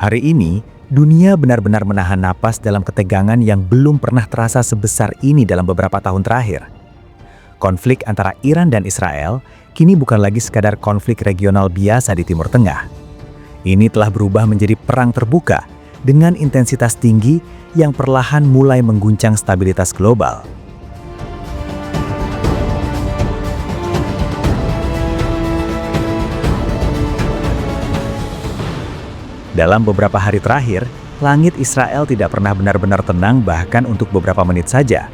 Hari ini, dunia benar-benar menahan napas dalam ketegangan yang belum pernah terasa sebesar ini dalam beberapa tahun terakhir. Konflik antara Iran dan Israel kini bukan lagi sekadar konflik regional biasa di Timur Tengah. Ini telah berubah menjadi perang terbuka dengan intensitas tinggi yang perlahan mulai mengguncang stabilitas global. Dalam beberapa hari terakhir, langit Israel tidak pernah benar-benar tenang bahkan untuk beberapa menit saja.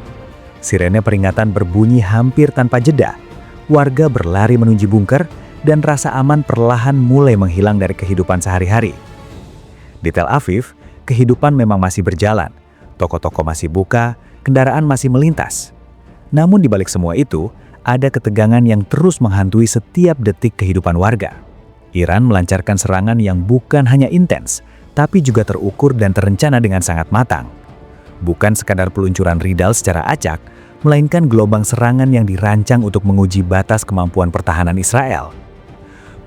Sirene peringatan berbunyi hampir tanpa jeda. Warga berlari menuju bunker dan rasa aman perlahan mulai menghilang dari kehidupan sehari-hari. Di Tel Aviv, kehidupan memang masih berjalan. Toko-toko masih buka, kendaraan masih melintas. Namun di balik semua itu, ada ketegangan yang terus menghantui setiap detik kehidupan warga. Iran melancarkan serangan yang bukan hanya intens, tapi juga terukur dan terencana dengan sangat matang. Bukan sekadar peluncuran rudal secara acak, melainkan gelombang serangan yang dirancang untuk menguji batas kemampuan pertahanan Israel.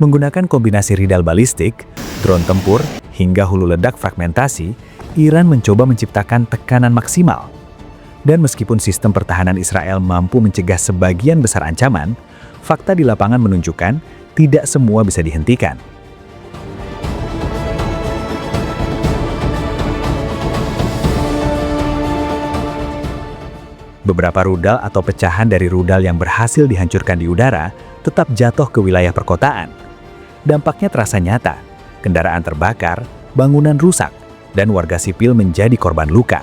Menggunakan kombinasi rudal balistik, drone tempur, hingga hulu ledak fragmentasi, Iran mencoba menciptakan tekanan maksimal. Dan meskipun sistem pertahanan Israel mampu mencegah sebagian besar ancaman, fakta di lapangan menunjukkan tidak semua bisa dihentikan. Beberapa rudal atau pecahan dari rudal yang berhasil dihancurkan di udara tetap jatuh ke wilayah perkotaan. Dampaknya terasa nyata, kendaraan terbakar, bangunan rusak, dan warga sipil menjadi korban luka.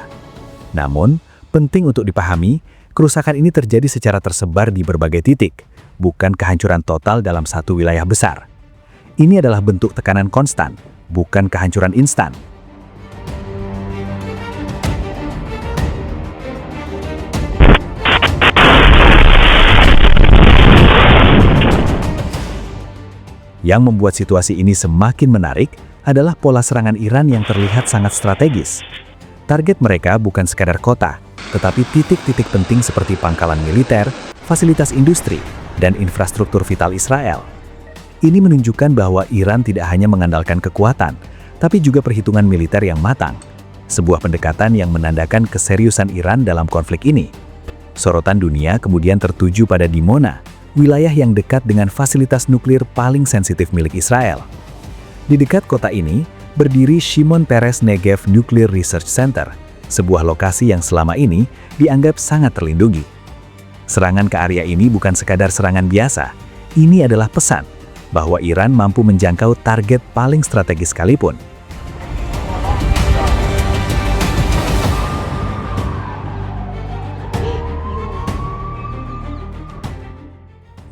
Namun, penting untuk dipahami, kerusakan ini terjadi secara tersebar di berbagai titik, bukan kehancuran total dalam satu wilayah besar. Ini adalah bentuk tekanan konstan, bukan kehancuran instan. Yang membuat situasi ini semakin menarik adalah pola serangan Iran yang terlihat sangat strategis. Target mereka bukan sekadar kota, tetapi titik-titik penting seperti pangkalan militer, fasilitas industri, dan infrastruktur vital Israel. Ini menunjukkan bahwa Iran tidak hanya mengandalkan kekuatan, tapi juga perhitungan militer yang matang. Sebuah pendekatan yang menandakan keseriusan Iran dalam konflik ini. Sorotan dunia kemudian tertuju pada Dimona, wilayah yang dekat dengan fasilitas nuklir paling sensitif milik Israel. Di dekat kota ini, berdiri Shimon Peres Negev Nuclear Research Center, sebuah lokasi yang selama ini dianggap sangat terlindungi. Serangan ke area ini bukan sekadar serangan biasa, ini adalah pesan bahwa Iran mampu menjangkau target paling strategis sekalipun.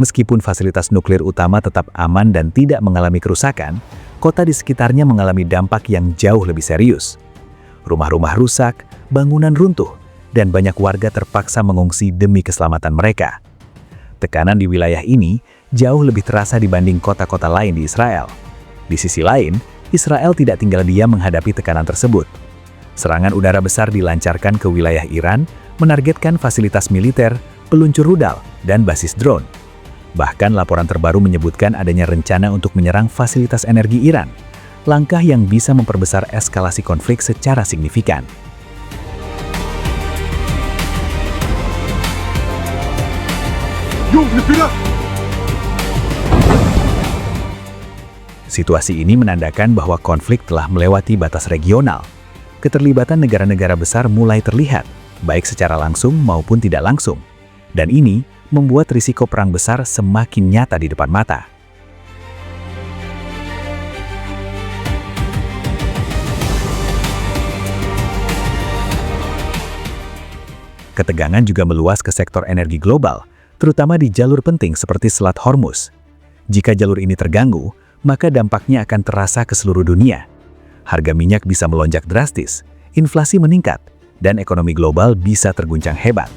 Meskipun fasilitas nuklir utama tetap aman dan tidak mengalami kerusakan, kota di sekitarnya mengalami dampak yang jauh lebih serius. Rumah-rumah rusak, bangunan runtuh, dan banyak warga terpaksa mengungsi demi keselamatan mereka. Tekanan di wilayah ini jauh lebih terasa dibanding kota-kota lain di Israel. Di sisi lain, Israel tidak tinggal diam menghadapi tekanan tersebut. Serangan udara besar dilancarkan ke wilayah Iran, menargetkan fasilitas militer, peluncur rudal, dan basis drone. Bahkan laporan terbaru menyebutkan adanya rencana untuk menyerang fasilitas energi Iran, langkah yang bisa memperbesar eskalasi konflik secara signifikan. Situasi ini menandakan bahwa konflik telah melewati batas regional. Keterlibatan negara-negara besar mulai terlihat, baik secara langsung maupun tidak langsung. Dan ini membuat risiko perang besar semakin nyata di depan mata. Ketegangan juga meluas ke sektor energi global, terutama di jalur penting seperti Selat Hormuz. Jika jalur ini terganggu, maka dampaknya akan terasa ke seluruh dunia. Harga minyak bisa melonjak drastis, inflasi meningkat, dan ekonomi global bisa terguncang hebat.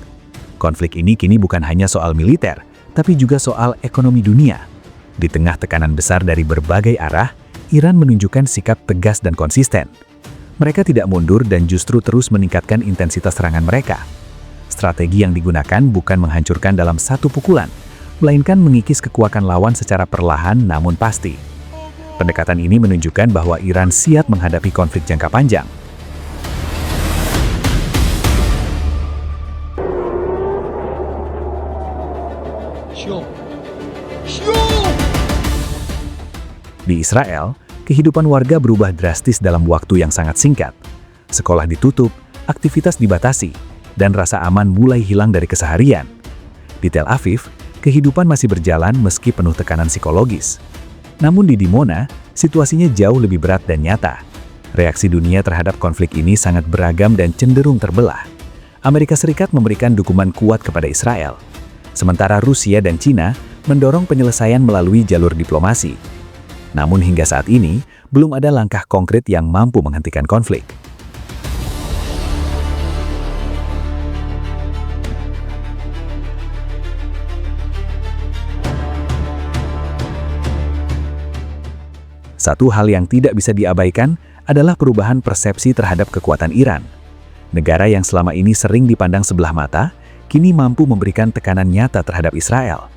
Konflik ini kini bukan hanya soal militer, tapi juga soal ekonomi dunia. Di tengah tekanan besar dari berbagai arah, Iran menunjukkan sikap tegas dan konsisten. Mereka tidak mundur dan justru terus meningkatkan intensitas serangan mereka. Strategi yang digunakan bukan menghancurkan dalam satu pukulan, melainkan mengikis kekuatan lawan secara perlahan namun pasti. Pendekatan ini menunjukkan bahwa Iran siap menghadapi konflik jangka panjang. Di Israel, kehidupan warga berubah drastis dalam waktu yang sangat singkat. Sekolah ditutup, aktivitas dibatasi, dan rasa aman mulai hilang dari keseharian. Di Tel Aviv, kehidupan masih berjalan meski penuh tekanan psikologis. Namun di Dimona, situasinya jauh lebih berat dan nyata. Reaksi dunia terhadap konflik ini sangat beragam dan cenderung terbelah. Amerika Serikat memberikan dukungan kuat kepada Israel, sementara Rusia dan Cina mendorong penyelesaian melalui jalur diplomasi. Namun hingga saat ini, belum ada langkah konkret yang mampu menghentikan konflik. Satu hal yang tidak bisa diabaikan adalah perubahan persepsi terhadap kekuatan Iran. Negara yang selama ini sering dipandang sebelah mata, kini mampu memberikan tekanan nyata terhadap Israel.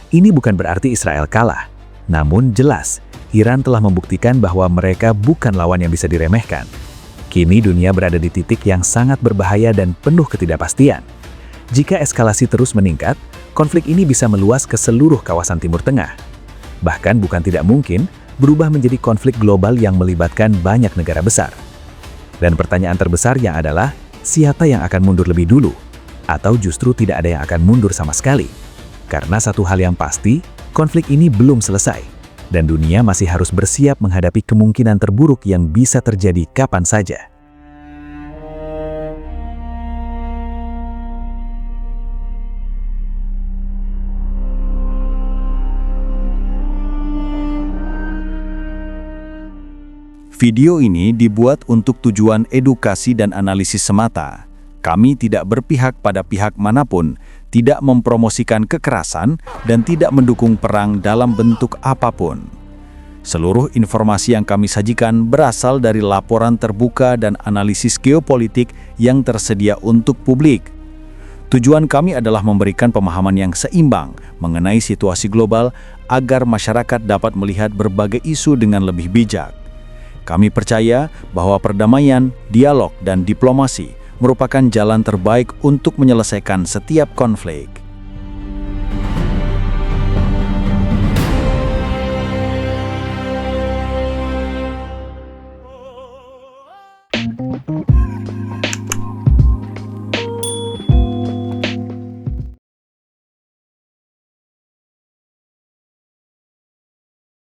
Ini bukan berarti Israel kalah, namun jelas Iran telah membuktikan bahwa mereka bukan lawan yang bisa diremehkan. Kini dunia berada di titik yang sangat berbahaya dan penuh ketidakpastian. Jika eskalasi terus meningkat, konflik ini bisa meluas ke seluruh kawasan Timur Tengah. Bahkan bukan tidak mungkin berubah menjadi konflik global yang melibatkan banyak negara besar. Dan pertanyaan terbesarnya adalah, siapa yang akan mundur lebih dulu? Atau justru tidak ada yang akan mundur sama sekali? Karena satu hal yang pasti, konflik ini belum selesai. Dan dunia masih harus bersiap menghadapi kemungkinan terburuk yang bisa terjadi kapan saja. Video ini dibuat untuk tujuan edukasi dan analisis semata. Kami tidak berpihak pada pihak manapun, tidak mempromosikan kekerasan, dan tidak mendukung perang dalam bentuk apapun. Seluruh informasi yang kami sajikan berasal dari laporan terbuka dan analisis geopolitik yang tersedia untuk publik. Tujuan kami adalah memberikan pemahaman yang seimbang mengenai situasi global agar masyarakat dapat melihat berbagai isu dengan lebih bijak. Kami percaya bahwa perdamaian, dialog, dan diplomasi merupakan jalan terbaik untuk menyelesaikan setiap konflik.